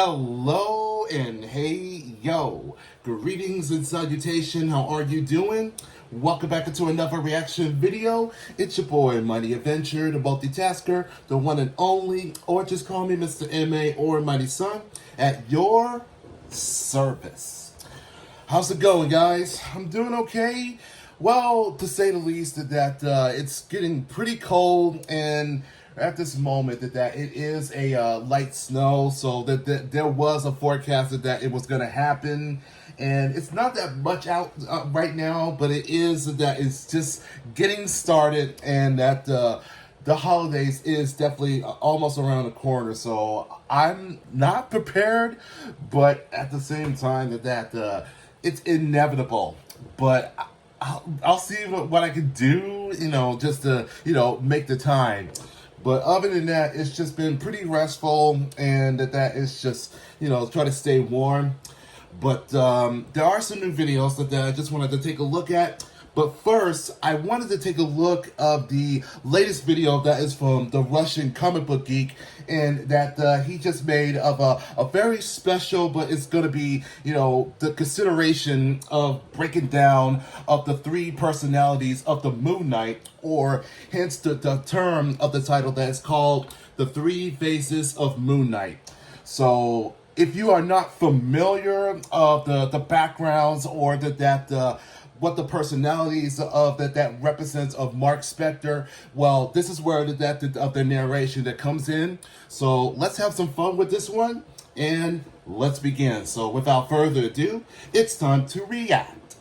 Hello and hey yo, greetings and salutation. How are you doing? Welcome back into another reaction video. It's your boy Mighty Adventure, the multitasker, the one and only, or just call me Mr. MA or Mighty Son, at your service. How's it going, guys? I'm doing okay. Well, to say the least, that it's getting pretty cold, and at this moment that it is a light snow, so that there was a forecast that it was going to happen, and it's not that much out right now, but it is that it's just getting started, and that the holidays is definitely almost around the corner. So I'm not prepared, but at the same time that it's inevitable. But I'll see what I can do, just to, make the time. But other than that, it's just been pretty restful, and that is just, try to stay warm. But there are some new videos that I just wanted to take a look at. But first, I wanted to take a look of the latest video that is from the Russian comic book geek, and that he just made of a very special, but it's going to be, the consideration of breaking down of the three personalities of the Moon Knight, or hence the term of the title that is called The Three Faces of Moon Knight. So if you are not familiar of the backgrounds or what the personalities of that represents of Mark Spector, well, this is where of the narration that comes in. So let's have some fun with this one, and let's begin. So without further ado, it's time to react.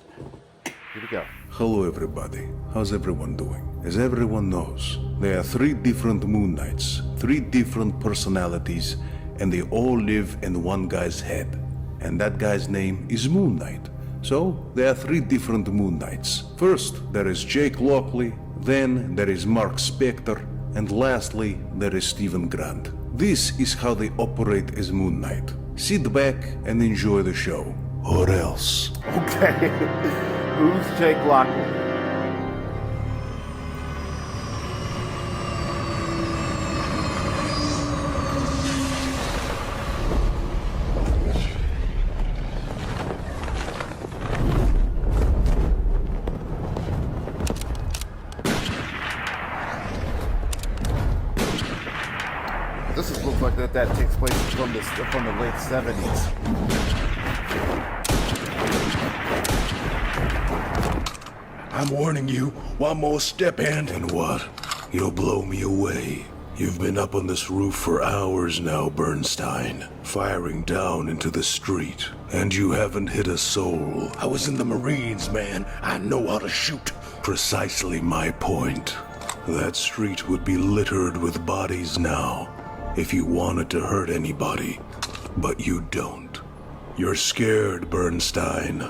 Here we go. Hello everybody, how's everyone doing? As everyone knows, there are three different Moon Knights, three different personalities, and they all live in one guy's head. And that guy's name is Moon Knight. So, there are three different Moon Knights. First, there is Jake Lockley, then there is Mark Spector, and lastly, there is Steven Grant. This is how they operate as Moon Knight. Sit back and enjoy the show. Or else. Okay. Who's Jake Lockley? This looks like that takes place from the late 70s. I'm warning you, one more step and what? You'll blow me away. You've been up on this roof for hours now, Bernstein, firing down into the street, and you haven't hit a soul. I was in the Marines, man. I know how to shoot. Precisely my point. That street would be littered with bodies now, if you wanted to hurt anybody, but you don't. You're scared, Bernstein.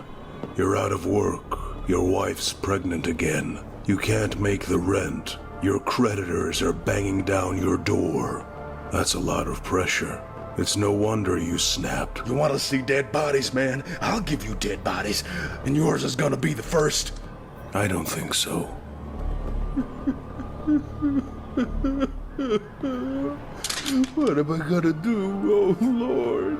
You're out of work. Your wife's pregnant again. You can't make the rent. Your creditors are banging down your door. That's a lot of pressure. It's no wonder you snapped. You want to see dead bodies, man? I'll give you dead bodies, and yours is gonna be the first. I don't think so. What am I gonna do? Oh, Lord.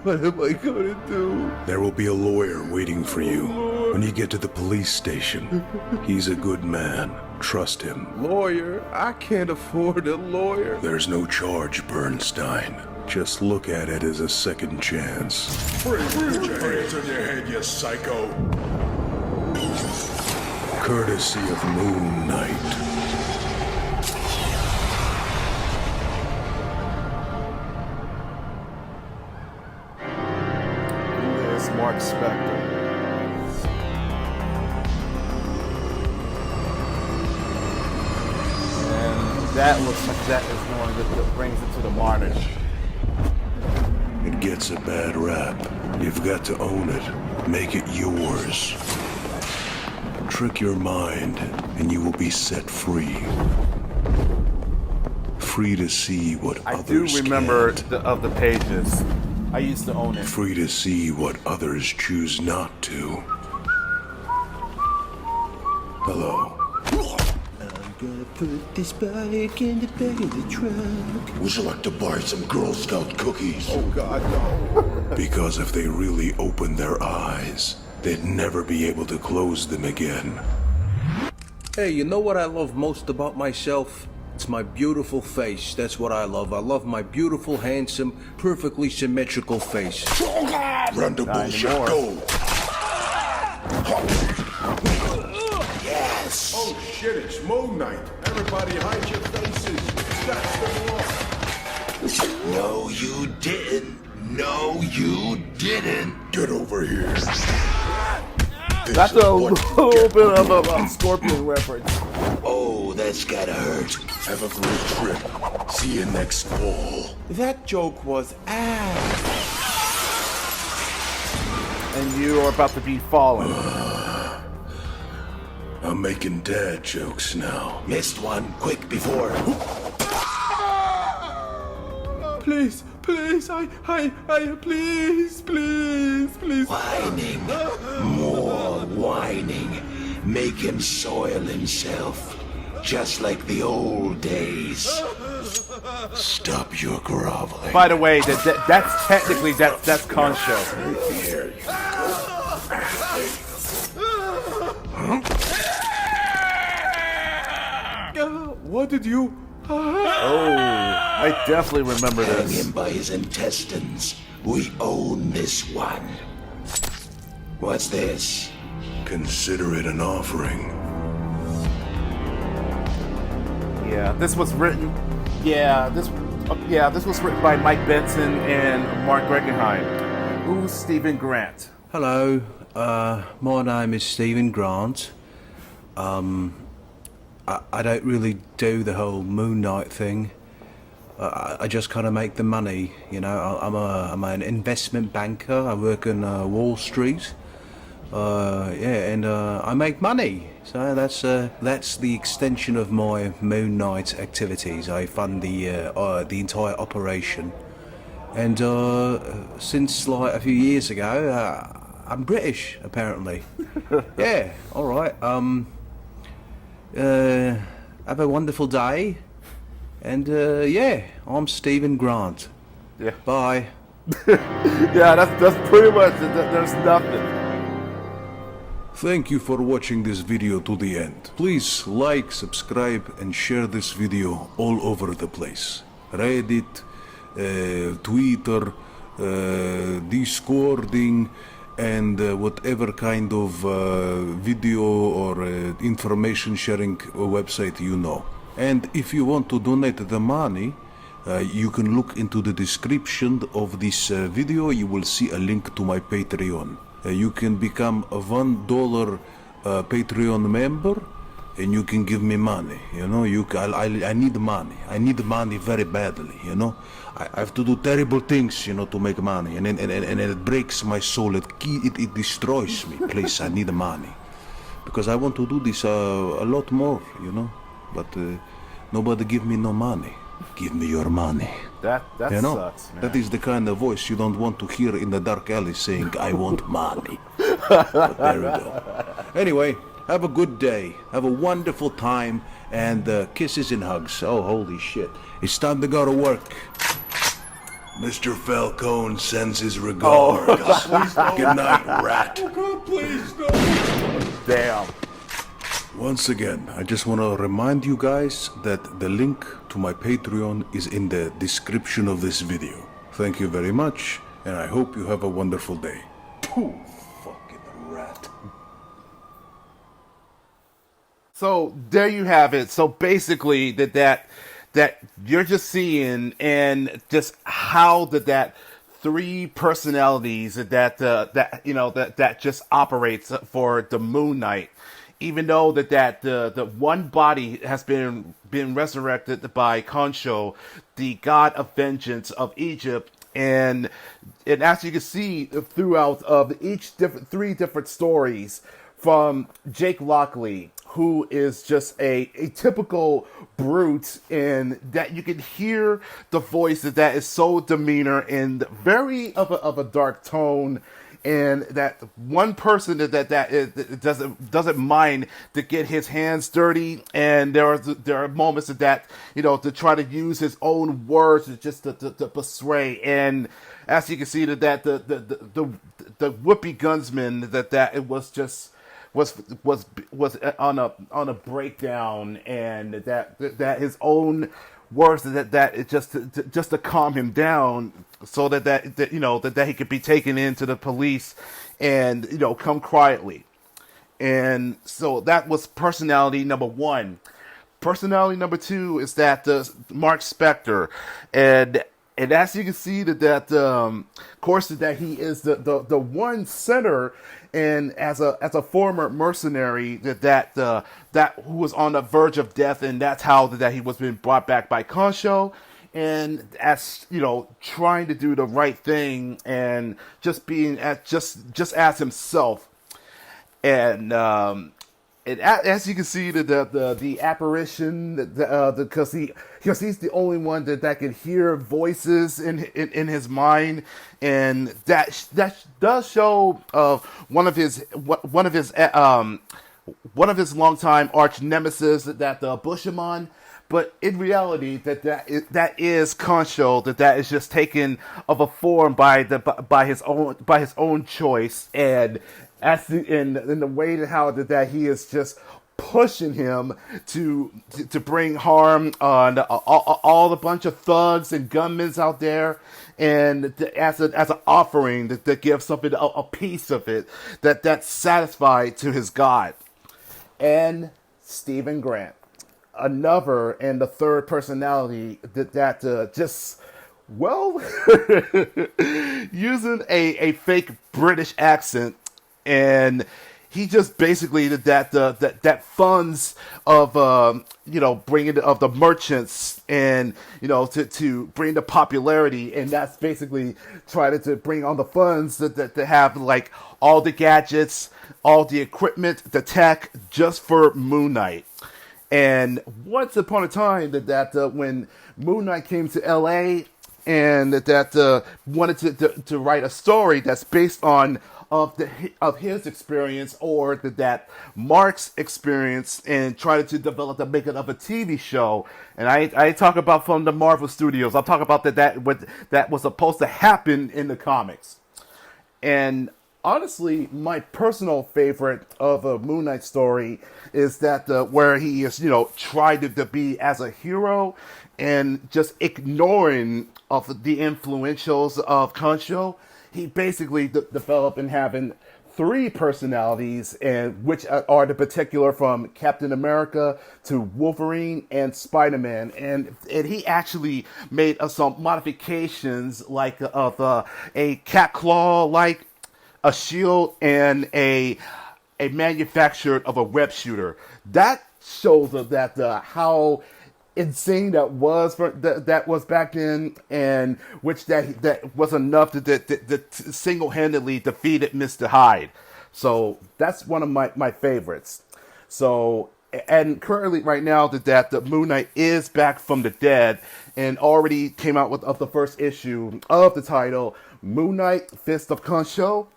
What am I gonna do? There will be a lawyer waiting for you when you get to the police station. He's a good man. Trust him. Lawyer? I can't afford a lawyer. There's no charge, Bernstein. Just look at it as a second chance. Put your hands on your head, you psycho. Courtesy of Moon Knight. Mark Spector. And that looks like that is one that brings it to the modern. It gets a bad rap. You've got to own it. Make it yours. Trick your mind, and you will be set free. Free to see what others can't. I do remember of the pages. I used to own it. Free to see what others choose not to. Hello. Gonna put this bike in the back of the truck. Would you like to buy some Girl Scout cookies? Oh God, no. Because if they really opened their eyes, they'd never be able to close them again. Hey, you know what I love most about myself? It's my beautiful face. That's what I love. I love my beautiful, handsome, perfectly symmetrical face. Run the bullshit, go! Yes! Oh shit, it's Moon Knight. Everybody hide your faces. That's the one. No, you didn't. No, you didn't. Get over here. That's a little bit of a Scorpion reference. Oh, that's gotta hurt. Have a great trip. See you next fall. That joke was ass. And you are about to be fallen. I'm making dad jokes now. Missed one quick before. Please, please, please. Whining. More whining. Make him soil himself. Just like the old days. Stop your groveling. By the way, that's technically that's Concho. Here you go. What did you? Oh, I definitely remember Hang this. him by his intestines. We own this one. What's this? Consider it an offering. Yeah, this was written. Yeah, this was written by Mike Benson and Mark Guggenheim. Who's Stephen Grant? Hello, my name is Stephen Grant. I don't really do the whole Moon Knight thing. I just kind of make the money, you know. I'm an investment banker. I work on Wall Street. And I make money. So that's the extension of my Moon Knight activities. I fund the entire operation. And since like a few years ago, I'm British apparently. Yeah. All right. Have a wonderful day. And yeah, I'm Stephen Grant. Yeah. Bye. Yeah, that's pretty much it. There's nothing. Thank you for watching this video to the end. Please like, subscribe, and share this video all over the place. Reddit, Twitter, Discording, and whatever kind of video or information sharing website you know. And if you want to donate the money, you can look into the description of this video. You will see a link to my Patreon. You can become a $1 Patreon member, and you can give me money. You know, I need money. I need money very badly. You know, I have to do terrible things, you know, to make money, and it breaks my soul. It destroys me. Please, I need money because I want to do this a lot more. You know, but nobody give me no money. Give me your money. That you know, sucks, man. that is the kind of voice you don't want to hear in the dark alley saying, I want money. But there we go. Anyway, have a good day. Have a wonderful time. And kisses and hugs. Oh, holy shit. It's time to go to work. Mr. Falcone sends his regards. Good night, rat. Oh God, please, no. Damn. Once again, I just want to remind you guys that the link to my Patreon is in the description of this video. Thank you very much, and I hope you have a wonderful day. Pooh, fucking rat. So there you have it. So basically, that you're just seeing, and just how that three personalities that just operates for the Moon Knight. Even though that the one body has been resurrected by Khonshu, the god of vengeance of Egypt, and as you can see throughout of three different stories from Jake Lockley, who is just a typical brute, and that you can hear the voice that is so demeanor and very of a dark tone. and that one person that doesn't mind to get his hands dirty, and there are moments that to try to use his own words to persuade. And as you can see that the Whoopi Gunsman that it was just was on a breakdown, and that his own words that it just to calm him down, so that he could be taken into the police and come quietly. And so that was personality number one. Personality number two is that Mark Spector, and as you can see that of course that he is the one center, and as a former mercenary that who was on the verge of death, and that's how that he was being brought back by Khonshu, and as trying to do the right thing and just being just as himself. And as you can see, the apparition, because he's the only one that can hear voices in his mind, and that does show one of his longtime arch nemesis, that the Bushamon. But in reality, that is Khonshu, that is just taken of a form by his own choice, and in the way that how that he is just pushing him to bring harm on all the bunch of thugs and gunmen out there, and as an offering that gives something a piece of it that's satisfied to his God. And Stephen Grant, another and the third personality that just using a fake British accent, and he just basically that funds of bringing of the merchants, and to bring the popularity, and that's basically trying to bring on the funds that have like all the gadgets, all the equipment, the tech, just for Moon Knight. And once upon a time that when Moon Knight came to LA, and that wanted to write a story that's based on of his experience, or that Mark's experience, and try to develop the making of a TV show. And I talk about from the Marvel Studios. I'll talk about that was supposed to happen in the comics. And honestly, my personal favorite of a Moon Knight story is that where he is, tried to be as a hero, and just ignoring of the influentials of Khonshu. He basically developed in having three personalities, and which are the particular from Captain America to Wolverine and Spider-Man, and he actually made some modifications like of a cat claw, like a shield, and a manufactured of a web shooter. That shows that how insane that was that was back then, and which that was enough to single-handedly defeated Mr. Hyde. So that's one of my favorites. So, and currently right now that the Moon Knight is back from the dead, and already came out with the first issue of the title, Moon Knight: Fist of Khonshu.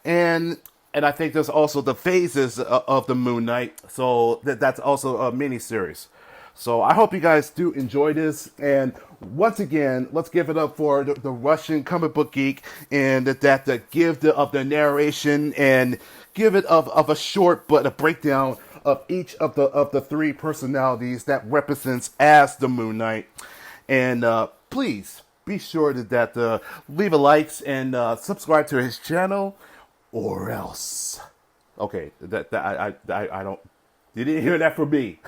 And I think there's also the phases of the Moon Knight, so that's also a mini-series. So I hope you guys do enjoy this, and once again, let's give it up for the Russian comic book geek, and that give of the narration, and give it of a short but a breakdown of each of the three personalities that represents as the Moon Knight. And please be sure that leave a like and subscribe to his channel, or else. Okay, I don't. You didn't hear that from me.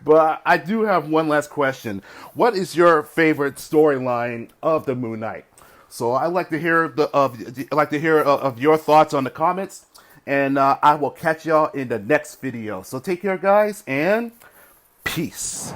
But I do have one last question. What is your favorite storyline of the Moon Knight? So I'd like to hear of your thoughts on the comments, and I will catch y'all in the next video. So take care, guys, and peace.